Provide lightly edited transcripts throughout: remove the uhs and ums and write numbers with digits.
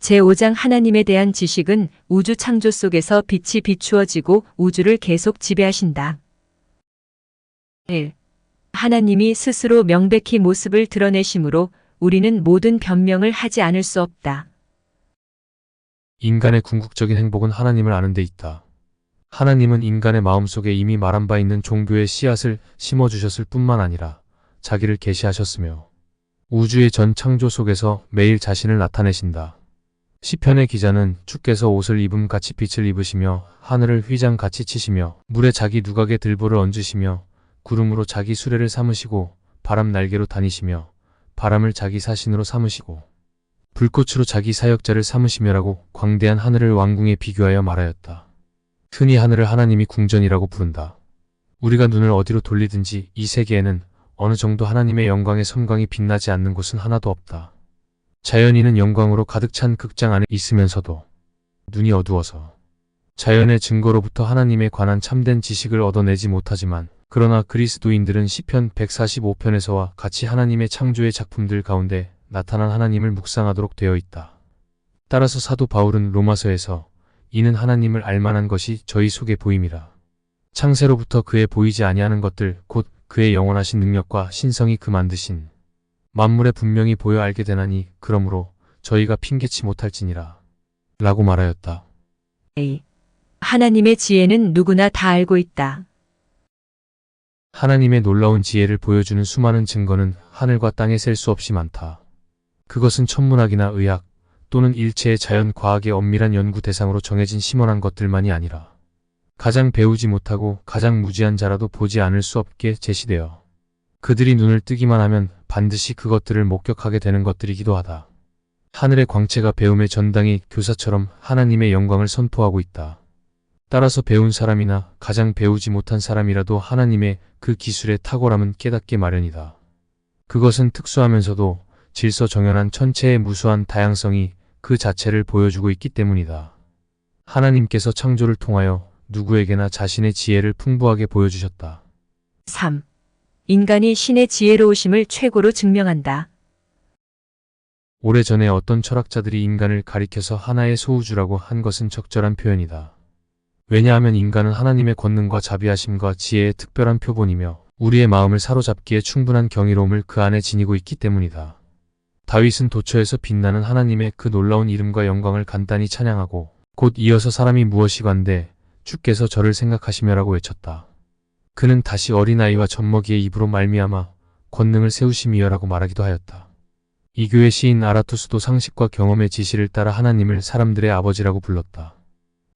제5장 하나님에 대한 지식은 우주 창조 속에서 빛이 비추어지고 우주를 계속 지배하신다. 1. 하나님이 스스로 명백히 모습을 드러내심으로 우리는 모든 변명을 하지 않을 수 없다. 인간의 궁극적인 행복은 하나님을 아는 데 있다. 하나님은 인간의 마음속에 이미 말한 바 있는 종교의 씨앗을 심어주셨을 뿐만 아니라 자기를 계시하셨으며 우주의 전 창조 속에서 매일 자신을 나타내신다. 시편의 기자는 주께서 옷을 입음같이 빛을 입으시며 하늘을 휘장같이 치시며 물에 자기 누각에 들보를 얹으시며 구름으로 자기 수레를 삼으시고 바람 날개로 다니시며 바람을 자기 사신으로 삼으시고 불꽃으로 자기 사역자를 삼으시며라고 광대한 하늘을 왕궁에 비교하여 말하였다. 흔히 하늘을 하나님이 궁전이라고 부른다. 우리가 눈을 어디로 돌리든지 이 세계에는 어느 정도 하나님의 영광의 섬광이 빛나지 않는 곳은 하나도 없다. 자연인은 영광으로 가득 찬 극장 안에 있으면서도 눈이 어두워서 자연의 증거로부터 하나님에 관한 참된 지식을 얻어내지 못하지만 그러나 그리스도인들은 시편 145편에서와 같이 하나님의 창조의 작품들 가운데 나타난 하나님을 묵상하도록 되어 있다. 따라서 사도 바울은 로마서에서 이는 하나님을 알만한 것이 저희 속에 보임이라. 창세로부터 그의 보이지 아니하는 것들 곧 그의 영원하신 능력과 신성이 그 만드신 만물에 분명히 보여 알게 되나니 그러므로 저희가 핑계치 못할지니라 라고 말하였다. A. 하나님의 지혜는 누구나 다 알고 있다. 하나님의 놀라운 지혜를 보여주는 수많은 증거는 하늘과 땅에 셀 수 없이 많다. 그것은 천문학이나 의학 또는 일체의 자연 과학의 엄밀한 연구 대상으로 정해진 심원한 것들만이 아니라 가장 배우지 못하고 가장 무지한 자라도 보지 않을 수 없게 제시되어 그들이 눈을 뜨기만 하면 반드시 그것들을 목격하게 되는 것들이기도 하다. 하늘의 광채가 배움의 전당이 교사처럼 하나님의 영광을 선포하고 있다. 따라서 배운 사람이나 가장 배우지 못한 사람이라도 하나님의 그 기술의 탁월함은 깨닫게 마련이다. 그것은 특수하면서도 질서정연한 천체의 무수한 다양성이 그 자체를 보여주고 있기 때문이다. 하나님께서 창조를 통하여 누구에게나 자신의 지혜를 풍부하게 보여주셨다. 3. 인간이 신의 지혜로우심을 최고로 증명한다. 오래전에 어떤 철학자들이 인간을 가리켜서 하나의 소우주라고 한 것은 적절한 표현이다. 왜냐하면 인간은 하나님의 권능과 자비하심과 지혜의 특별한 표본이며 우리의 마음을 사로잡기에 충분한 경이로움을 그 안에 지니고 있기 때문이다. 다윗은 도처에서 빛나는 하나님의 그 놀라운 이름과 영광을 간단히 찬양하고 곧 이어서 사람이 무엇이건대 주께서 저를 생각하시며라고 외쳤다. 그는 다시 어린아이와 젖먹이의 입으로 말미암아 권능을 세우심이여라고 말하기도 하였다. 이교의 시인 아라투스도 상식과 경험의 지시를 따라 하나님을 사람들의 아버지라고 불렀다.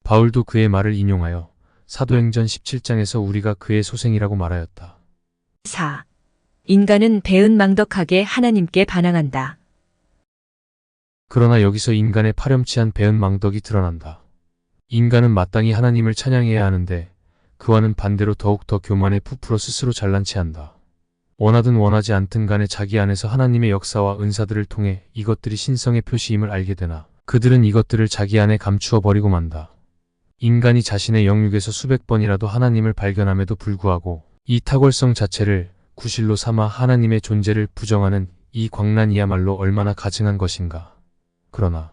바울도 그의 말을 인용하여 사도행전 17장에서 우리가 그의 소생이라고 말하였다. 4. 인간은 배은망덕하게 하나님께 반항한다. 그러나 여기서 인간의 파렴치한 배은망덕이 드러난다. 인간은 마땅히 하나님을 찬양해야 하는데 그와는 반대로 더욱 더 교만에 부풀어 스스로 잘난 체한다. 원하든 원하지 않든 간에 자기 안에서 하나님의 역사와 은사들을 통해 이것들이 신성의 표시임을 알게 되나 그들은 이것들을 자기 안에 감추어 버리고 만다. 인간이 자신의 영역에서 수백 번이라도 하나님을 발견함에도 불구하고 이 탁월성 자체를 구실로 삼아 하나님의 존재를 부정하는 이 광란이야말로 얼마나 가증한 것인가. 그러나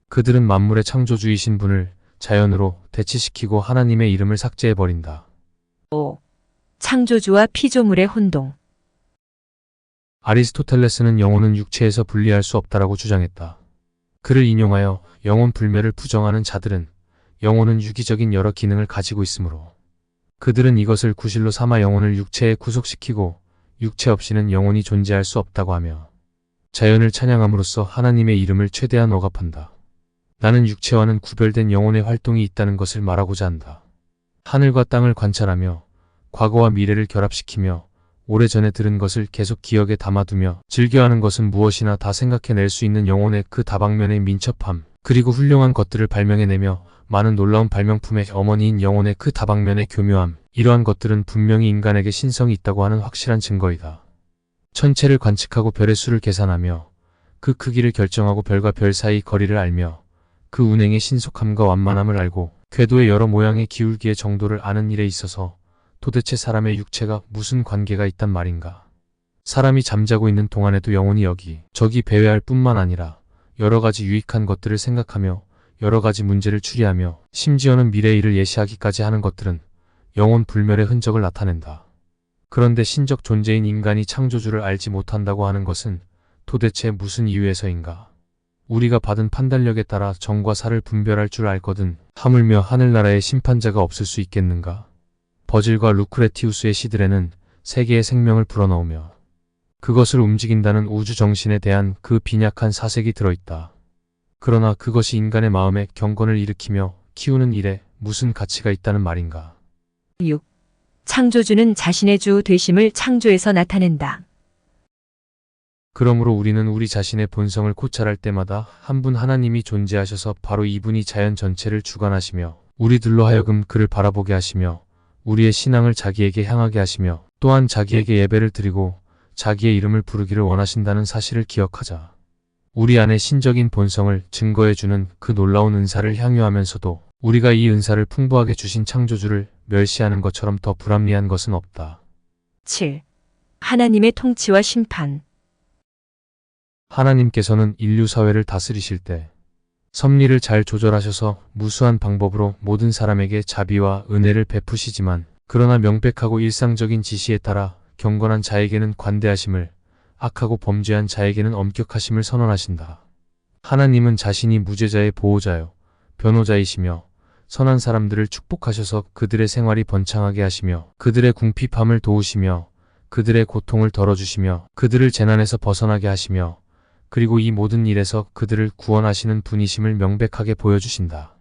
그들은 만물의 창조주이신 분을 자연으로 대치시키고 하나님의 이름을 삭제해버린다. 5. 창조주와 피조물의 혼동. 아리스토텔레스는 영혼은 육체에서 분리할 수 없다라고 주장했다. 그를 인용하여 영혼 불멸을 부정하는 자들은 영혼은 유기적인 여러 기능을 가지고 있으므로 그들은 이것을 구실로 삼아 영혼을 육체에 구속시키고 육체 없이는 영혼이 존재할 수 없다고 하며 자연을 찬양함으로써 하나님의 이름을 최대한 억압한다. 나는 육체와는 구별된 영혼의 활동이 있다는 것을 말하고자 한다. 하늘과 땅을 관찰하며 과거와 미래를 결합시키며 오래전에 들은 것을 계속 기억에 담아두며 즐겨하는 것은 무엇이나 다 생각해낼 수 있는 영혼의 그 다방면의 민첩함 그리고 훌륭한 것들을 발명해내며 많은 놀라운 발명품의 어머니인 영혼의 그 다방면의 교묘함 이러한 것들은 분명히 인간에게 신성이 있다고 하는 확실한 증거이다. 천체를 관측하고 별의 수를 계산하며 그 크기를 결정하고 별과 별 사이 거리를 알며 그 운행의 신속함과 완만함을 알고 궤도의 여러 모양의 기울기의 정도를 아는 일에 있어서 도대체 사람의 육체가 무슨 관계가 있단 말인가. 사람이 잠자고 있는 동안에도 영혼이 여기 저기 배회할 뿐만 아니라 여러 가지 유익한 것들을 생각하며 여러 가지 문제를 추리하며 심지어는 미래의 일을 예시하기까지 하는 것들은 영혼 불멸의 흔적을 나타낸다. 그런데 신적 존재인 인간이 창조주를 알지 못한다고 하는 것은 도대체 무슨 이유에서인가? 우리가 받은 판단력에 따라 정과 사를 분별할 줄 알거든 하물며 하늘나라에 심판자가 없을 수 있겠는가? 버질과 루크레티우스의 시들에는 세계의 생명을 불어넣으며 그것을 움직인다는 우주 정신에 대한 그 빈약한 사색이 들어있다. 그러나 그것이 인간의 마음에 경건을 일으키며 키우는 일에 무슨 가치가 있다는 말인가? 6. 창조주는 자신의 주 되심을 창조에서 나타낸다. 그러므로 우리는 우리 자신의 본성을 고찰할 때마다 한 분 하나님이 존재하셔서 바로 이분이 자연 전체를 주관하시며 우리들로 하여금 그를 바라보게 하시며 우리의 신앙을 자기에게 향하게 하시며 또한 자기에게 예배를 드리고 자기의 이름을 부르기를 원하신다는 사실을 기억하자. 우리 안의 신적인 본성을 증거해주는 그 놀라운 은사를 향유하면서도 우리가 이 은사를 풍부하게 주신 창조주를 멸시하는 것처럼 더 불합리한 것은 없다. 7. 하나님의 통치와 심판. 하나님께서는 인류 사회를 다스리실 때 섭리를 잘 조절하셔서 무수한 방법으로 모든 사람에게 자비와 은혜를 베푸시지만 그러나 명백하고 일상적인 지시에 따라 경건한 자에게는 관대하심을 악하고 범죄한 자에게는 엄격하심을 선언하신다. 하나님은 자신이 무죄자의 보호자요 변호자이시며 선한 사람들을 축복하셔서 그들의 생활이 번창하게 하시며 그들의 궁핍함을 도우시며 그들의 고통을 덜어주시며 그들을 재난에서 벗어나게 하시며 그리고 이 모든 일에서 그들을 구원하시는 분이심을 명백하게 보여주신다.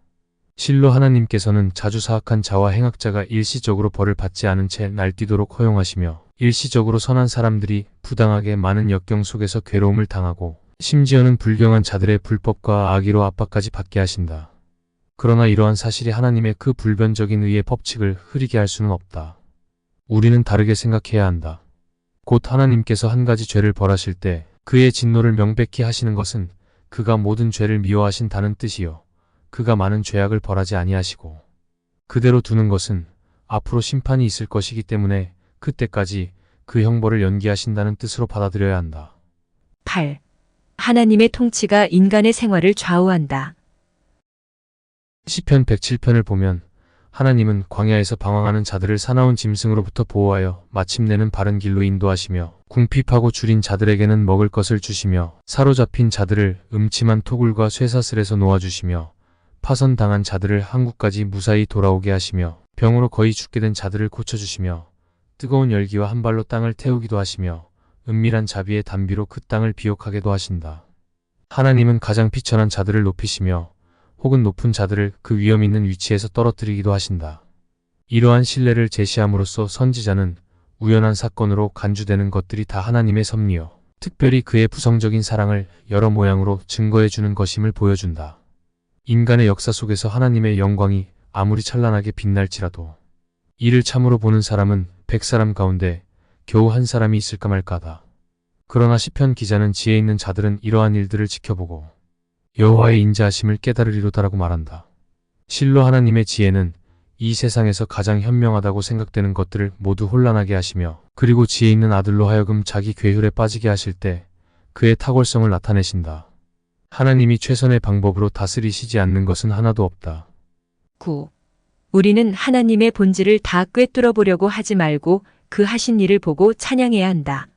실로 하나님께서는 자주 사악한 자와 행악자가 일시적으로 벌을 받지 않은 채 날뛰도록 허용하시며 일시적으로 선한 사람들이 부당하게 많은 역경 속에서 괴로움을 당하고 심지어는 불경한 자들의 불법과 악의로 압박까지 받게 하신다. 그러나 이러한 사실이 하나님의 그 불변적인 의의 법칙을 흐리게 할 수는 없다. 우리는 다르게 생각해야 한다. 곧 하나님께서 한 가지 죄를 벌하실 때 그의 진노를 명백히 하시는 것은 그가 모든 죄를 미워하신다는 뜻이요. 그가 많은 죄악을 벌하지 아니하시고 그대로 두는 것은 앞으로 심판이 있을 것이기 때문에 그때까지 그 형벌을 연기하신다는 뜻으로 받아들여야 한다. 8. 하나님의 통치가 인간의 생활을 좌우한다. 시편 107편을 보면 하나님은 광야에서 방황하는 자들을 사나운 짐승으로부터 보호하여 마침내는 바른 길로 인도하시며 궁핍하고 줄인 자들에게는 먹을 것을 주시며 사로잡힌 자들을 음침한 토굴과 쇠사슬에서 놓아주시며 파선당한 자들을 항구까지 무사히 돌아오게 하시며 병으로 거의 죽게 된 자들을 고쳐주시며 뜨거운 열기와 한 발로 땅을 태우기도 하시며 은밀한 자비의 단비로 그 땅을 비옥하게도 하신다. 하나님은 가장 비천한 자들을 높이시며 혹은 높은 자들을 그 위험 있는 위치에서 떨어뜨리기도 하신다. 이러한 신뢰를 제시함으로써 선지자는 우연한 사건으로 간주되는 것들이 다 하나님의 섭리요. 특별히 그의 부성적인 사랑을 여러 모양으로 증거해주는 것임을 보여준다. 인간의 역사 속에서 하나님의 영광이 아무리 찬란하게 빛날지라도 이를 참으로 보는 사람은 100사람 가운데 겨우 한 사람이 있을까 말까다. 그러나 시편 기자는 지혜 있는 자들은 이러한 일들을 지켜보고 여호와의 인자하심을 깨달으리로다라고 말한다. 실로 하나님의 지혜는 이 세상에서 가장 현명하다고 생각되는 것들을 모두 혼란하게 하시며 그리고 지혜 있는 아들로 하여금 자기 괴혈에 빠지게 하실 때 그의 탁월성을 나타내신다. 하나님이 최선의 방법으로 다스리시지 않는 것은 하나도 없다. 9. 우리는 하나님의 본질을 다 꿰뚫어 보려고 하지 말고 그 하신 일을 보고 찬양해야 한다.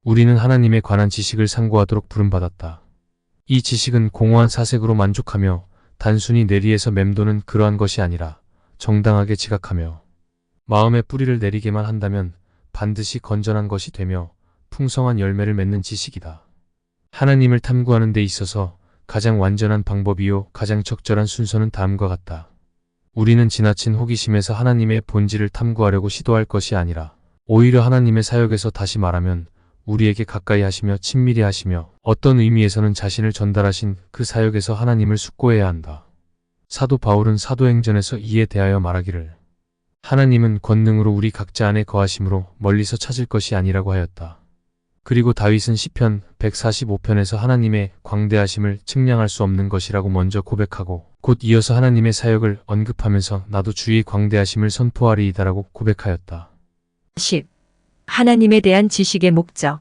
우리는 하나님에 관한 지식을 상고하도록 부름받았다. 이 지식은 공허한 사색으로 만족하며 단순히 내리에서 맴도는 그러한 것이 아니라 정당하게 지각하며 마음의 뿌리를 내리게만 한다면 반드시 건전한 것이 되며 풍성한 열매를 맺는 지식이다. 하나님을 탐구하는 데 있어서 가장 완전한 방법이요 가장 적절한 순서는 다음과 같다. 우리는 지나친 호기심에서 하나님의 본질을 탐구하려고 시도할 것이 아니라 오히려 하나님의 사역에서 다시 말하면 우리에게 가까이 하시며 친밀히 하시며 어떤 의미에서는 자신을 전달하신 그 사역에서 하나님을 숙고해야 한다. 사도 바울은 사도행전에서 이에 대하여 말하기를 하나님은 권능으로 우리 각자 안에 거하심으로 멀리서 찾을 것이 아니라고 하였다. 그리고 다윗은 시편 145편에서 하나님의 광대하심을 측량할 수 없는 것이라고 먼저 고백하고 곧 이어서 하나님의 사역을 언급하면서 나도 주의 광대하심을 선포하리이다라고 고백하였다. 10. 하나님에 대한 지식의 목적.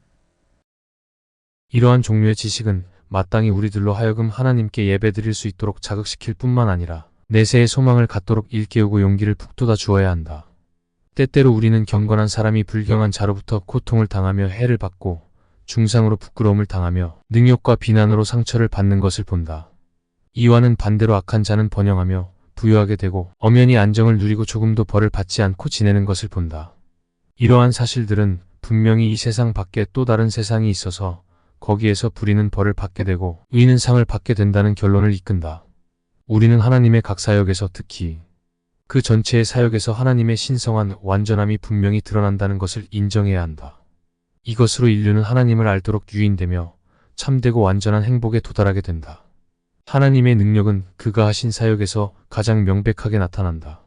이러한 종류의 지식은 마땅히 우리들로 하여금 하나님께 예배드릴 수 있도록 자극시킬 뿐만 아니라 내세의 소망을 갖도록 일깨우고 용기를 북돋아 주어야 한다. 때때로 우리는 경건한 사람이 불경한 자로부터 고통을 당하며 해를 받고 중상으로 부끄러움을 당하며 능욕과 비난으로 상처를 받는 것을 본다. 이와는 반대로 악한 자는 번영하며 부유하게 되고 엄연히 안정을 누리고 조금도 벌을 받지 않고 지내는 것을 본다. 이러한 사실들은 분명히 이 세상 밖에 또 다른 세상이 있어서 거기에서 불의는 벌을 받게 되고 의인은 상을 받게 된다는 결론을 이끈다. 우리는 하나님의 각 사역에서 특히 그 전체의 사역에서 하나님의 신성한 완전함이 분명히 드러난다는 것을 인정해야 한다. 이것으로 인류는 하나님을 알도록 유인되며 참되고 완전한 행복에 도달하게 된다. 하나님의 능력은 그가 하신 사역에서 가장 명백하게 나타난다.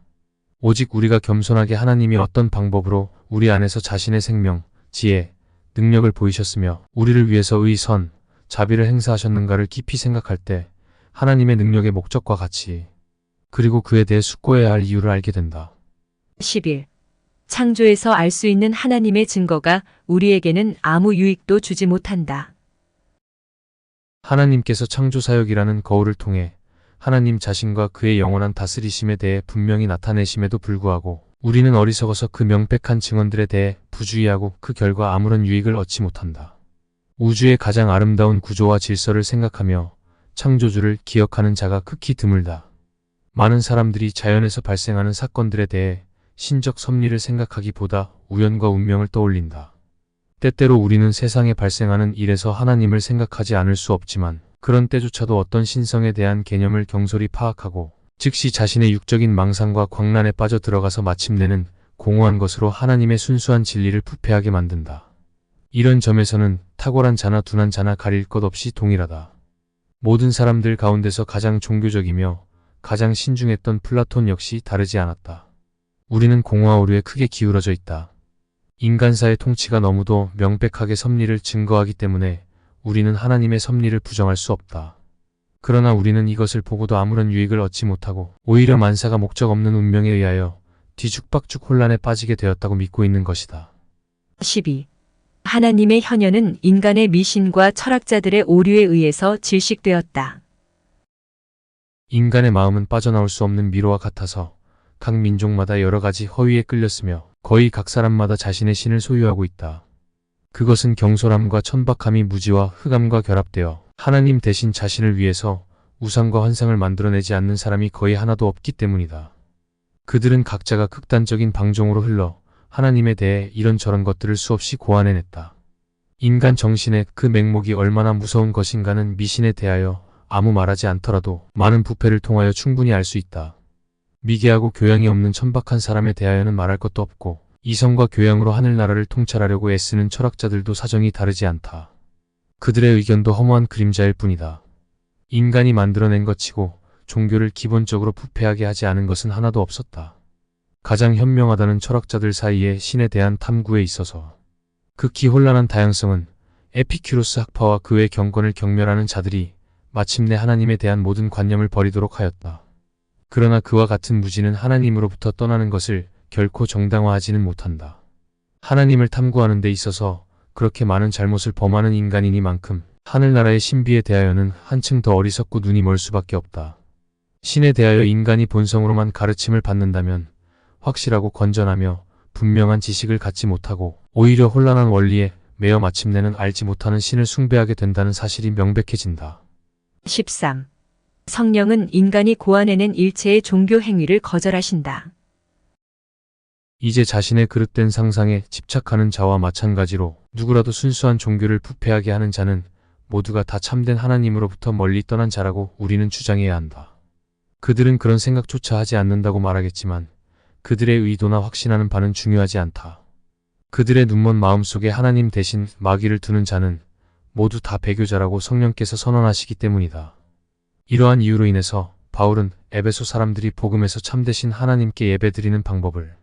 오직 우리가 겸손하게 하나님이 어떤 방법으로 우리 안에서 자신의 생명, 지혜, 능력을 보이셨으며 우리를 위해서 의, 선, 자비를 행사하셨는가를 깊이 생각할 때 하나님의 능력의 목적과 같이 그리고 그에 대해 숙고해야 할 이유를 알게 된다. 11. 창조에서 알 수 있는 하나님의 증거가 우리에게는 아무 유익도 주지 못한다. 하나님께서 창조사역이라는 거울을 통해 하나님 자신과 그의 영원한 다스리심에 대해 분명히 나타내심에도 불구하고 우리는 어리석어서 그 명백한 증언들에 대해 부주의하고 그 결과 아무런 유익을 얻지 못한다. 우주의 가장 아름다운 구조와 질서를 생각하며 창조주를 기억하는 자가 극히 드물다. 많은 사람들이 자연에서 발생하는 사건들에 대해 신적 섭리를 생각하기보다 우연과 운명을 떠올린다. 때때로 우리는 세상에 발생하는 일에서 하나님을 생각하지 않을 수 없지만 그런 때조차도 어떤 신성에 대한 개념을 경솔히 파악하고 즉시 자신의 육적인 망상과 광란에 빠져 들어가서 마침내는 공허한 것으로 하나님의 순수한 진리를 부패하게 만든다. 이런 점에서는 탁월한 자나 둔한 자나 가릴 것 없이 동일하다. 모든 사람들 가운데서 가장 종교적이며 가장 신중했던 플라톤 역시 다르지 않았다. 우리는 공허와 오류에 크게 기울어져 있다. 인간사의 통치가 너무도 명백하게 섭리를 증거하기 때문에 우리는 하나님의 섭리를 부정할 수 없다. 그러나 우리는 이것을 보고도 아무런 유익을 얻지 못하고 오히려 만사가 목적 없는 운명에 의하여 뒤죽박죽 혼란에 빠지게 되었다고 믿고 있는 것이다. 12. 하나님의 현현은 인간의 미신과 철학자들의 오류에 의해서 질식되었다. 인간의 마음은 빠져나올 수 없는 미로와 같아서 각 민족마다 여러 가지 허위에 끌렸으며 거의 각 사람마다 자신의 신을 소유하고 있다. 그것은 경솔함과 천박함이 무지와 흑암과 결합되어 하나님 대신 자신을 위해서 우상과 환상을 만들어내지 않는 사람이 거의 하나도 없기 때문이다. 그들은 각자가 극단적인 방종으로 흘러 하나님에 대해 이런저런 것들을 수없이 고안해냈다. 인간 정신의 그 맹목이 얼마나 무서운 것인가는 미신에 대하여 아무 말하지 않더라도 많은 부패를 통하여 충분히 알 수 있다. 미개하고 교양이 없는 천박한 사람에 대하여는 말할 것도 없고 이성과 교양으로 하늘나라를 통찰하려고 애쓰는 철학자들도 사정이 다르지 않다. 그들의 의견도 허무한 그림자일 뿐이다. 인간이 만들어낸 것치고 종교를 기본적으로 부패하게 하지 않은 것은 하나도 없었다. 가장 현명하다는 철학자들 사이에 신에 대한 탐구에 있어서 극히 혼란한 다양성은 에피큐로스 학파와 그 외 경건을 경멸하는 자들이 마침내 하나님에 대한 모든 관념을 버리도록 하였다. 그러나 그와 같은 무지는 하나님으로부터 떠나는 것을 결코 정당화하지는 못한다. 하나님을 탐구하는 데 있어서 그렇게 많은 잘못을 범하는 인간이니만큼 하늘나라의 신비에 대하여는 한층 더 어리석고 눈이 멀 수밖에 없다. 신에 대하여 인간이 본성으로만 가르침을 받는다면 확실하고 건전하며 분명한 지식을 갖지 못하고 오히려 혼란한 원리에 매여 마침내는 알지 못하는 신을 숭배하게 된다는 사실이 명백해진다. 13. 성령은 인간이 고안해낸 일체의 종교 행위를 거절하신다. 이제 자신의 그릇된 상상에 집착하는 자와 마찬가지로 누구라도 순수한 종교를 부패하게 하는 자는 모두가 다 참된 하나님으로부터 멀리 떠난 자라고 우리는 주장해야 한다. 그들은 그런 생각조차 하지 않는다고 말하겠지만 그들의 의도나 확신하는 바는 중요하지 않다. 그들의 눈먼 마음속에 하나님 대신 마귀를 두는 자는 모두 다 배교자라고 성령께서 선언하시기 때문이다. 이러한 이유로 인해서 바울은 에베소 사람들이 복음에서 참되신 하나님께 예배드리는 방법을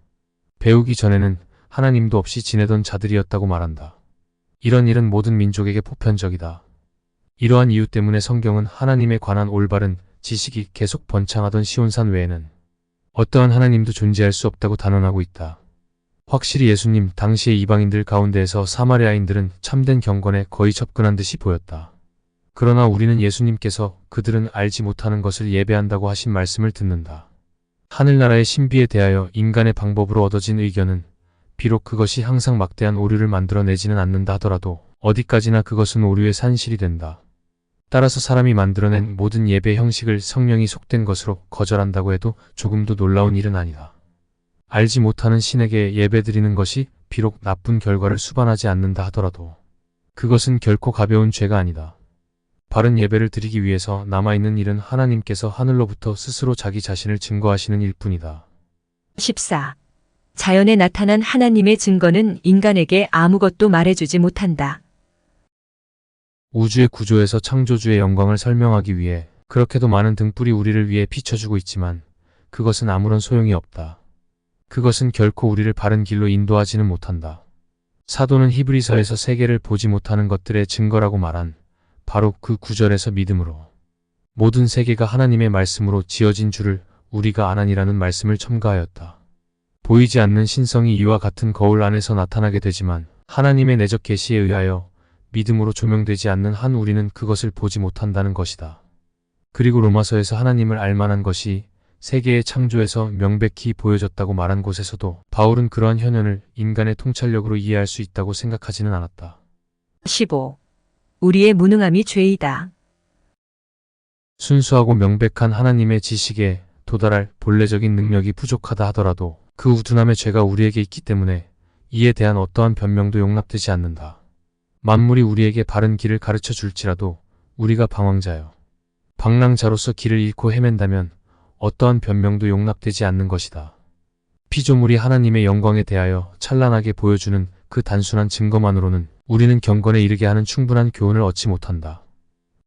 배우기 전에는 하나님도 없이 지내던 자들이었다고 말한다. 이런 일은 모든 민족에게 보편적이다. 이러한 이유 때문에 성경은 하나님에 관한 올바른 지식이 계속 번창하던 시온산 외에는 어떠한 하나님도 존재할 수 없다고 단언하고 있다. 확실히 예수님 당시의 이방인들 가운데에서 사마리아인들은 참된 경건에 거의 접근한 듯이 보였다. 그러나 우리는 예수님께서 그들은 알지 못하는 것을 예배한다고 하신 말씀을 듣는다. 하늘나라의 신비에 대하여 인간의 방법으로 얻어진 의견은 비록 그것이 항상 막대한 오류를 만들어내지는 않는다 하더라도 어디까지나 그것은 오류의 산실이 된다. 따라서 사람이 만들어낸 모든 예배 형식을 성령이 속된 것으로 거절한다고 해도 조금도 놀라운 일은 아니다. 알지 못하는 신에게 예배드리는 것이 비록 나쁜 결과를 수반하지 않는다 하더라도 그것은 결코 가벼운 죄가 아니다. 바른 예배를 드리기 위해서 남아있는 일은 하나님께서 하늘로부터 스스로 자기 자신을 증거하시는 일뿐이다. 14. 자연에 나타난 하나님의 증거는 인간에게 아무것도 말해주지 못한다. 우주의 구조에서 창조주의 영광을 설명하기 위해 그렇게도 많은 등불이 우리를 위해 비춰주고 있지만 그것은 아무런 소용이 없다. 그것은 결코 우리를 바른 길로 인도하지는 못한다. 사도는 히브리서에서 세계를 보지 못하는 것들의 증거라고 말한 바로 그 구절에서 믿음으로 모든 세계가 하나님의 말씀으로 지어진 줄을 우리가 아나니라는 말씀을 첨가하였다. 보이지 않는 신성이 이와 같은 거울 안에서 나타나게 되지만 하나님의 내적 계시에 의하여 믿음으로 조명되지 않는 한 우리는 그것을 보지 못한다는 것이다. 그리고 로마서에서 하나님을 알만한 것이 세계의 창조에서 명백히 보여졌다고 말한 곳에서도 바울은 그러한 현현을 인간의 통찰력으로 이해할 수 있다고 생각하지는 않았다. 15. 우리의 무능함이 죄이다. 순수하고 명백한 하나님의 지식에 도달할 본래적인 능력이 부족하다 하더라도 그 우둔함의 죄가 우리에게 있기 때문에 이에 대한 어떠한 변명도 용납되지 않는다. 만물이 우리에게 바른 길을 가르쳐 줄지라도 우리가 방황자여 방랑자로서 길을 잃고 헤맨다면 어떠한 변명도 용납되지 않는 것이다. 피조물이 하나님의 영광에 대하여 찬란하게 보여주는 그 단순한 증거만으로는 우리는 경건에 이르게 하는 충분한 교훈을 얻지 못한다.